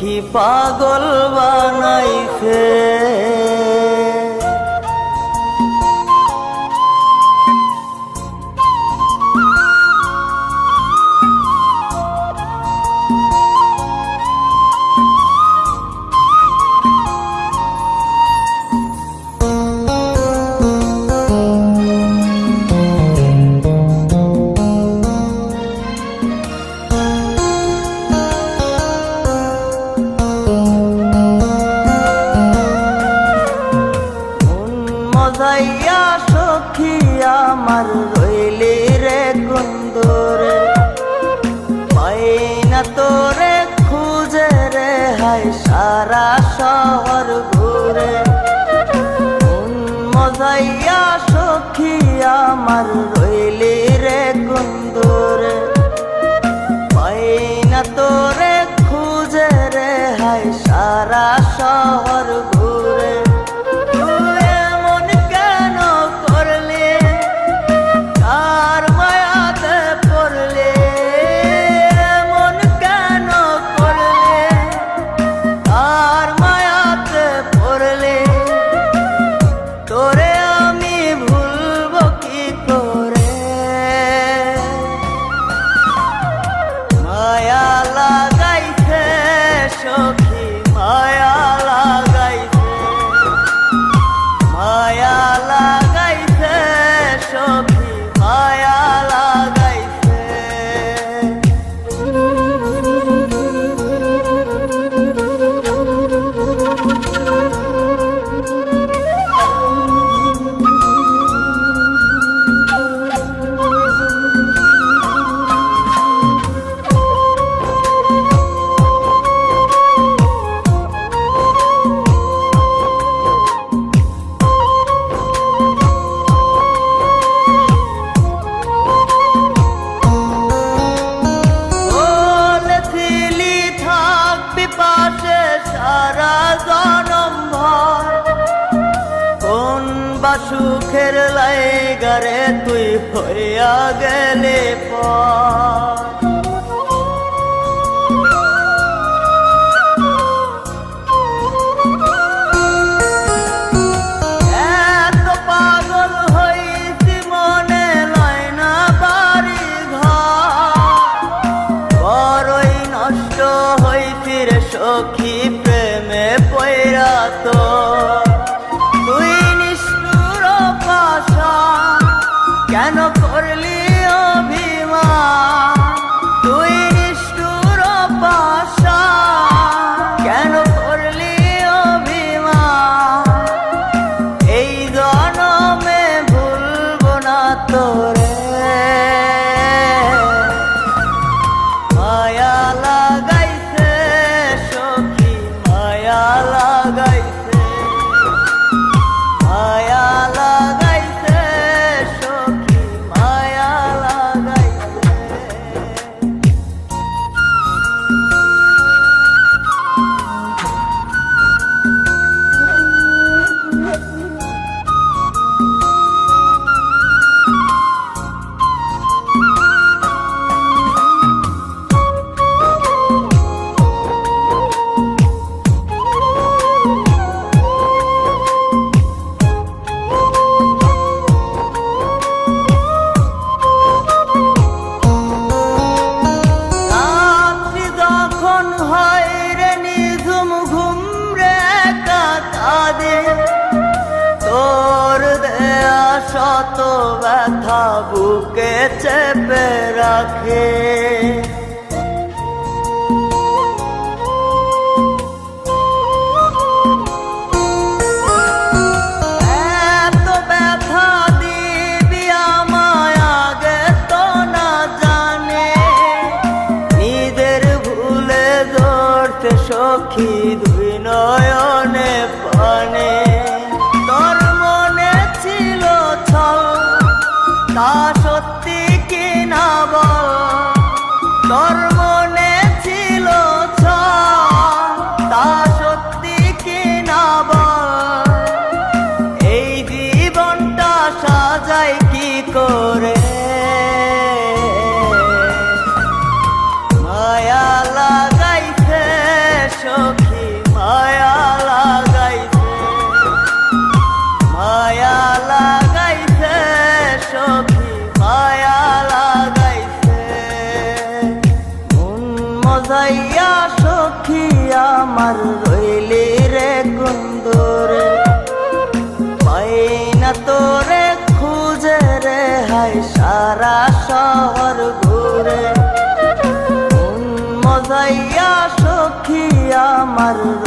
কি পাগল বানাইছে। মজাইয়া সখী আমার রইলি রে কুন্দরে, পাই না তোরে খুঁজে রে হাই সারা শহর ঘুরে। মজাইয়া সখী আমার রইলি রে কুন্দরে, পাই না তোরে খুঁজে রে হাই সারা শহর ঘুরে। সখী মায়া লাগাইছে, মায়া লাগাইছে সখী মায়া লাগাইছে। সারা জনম ভর কোন বা সুখের লাইগারে তুই হইয়া গেলে পর। এত পাগল হইছি মনে লয় না বাড়ি ঘর, বড়ই নষ্ট হইছি রে সখী প্রেমে পয়রা। তো তুই নিষ্ঠুর পাশান কেন করলি অভিমান, তুই নিষ্ঠুর পাশান কেন করলি অভিমান। এই জনমে ভুলবো না তোরে, মায়া লাগাইছে সখী মায়া লাগাইছে, মায়া লাগাইছে সখী মায়া লাগাইছে। তোর দেয়া শত ব্যথা বুকে চেপে রাখে, এত ব্যথা দিবি আমায় আগে তো না জানে। নিজের ভুলে ধরতে সখী দুই নয়নে পানে। তোর মনে ছিল ছল তা সত্যি কি না বল, আমার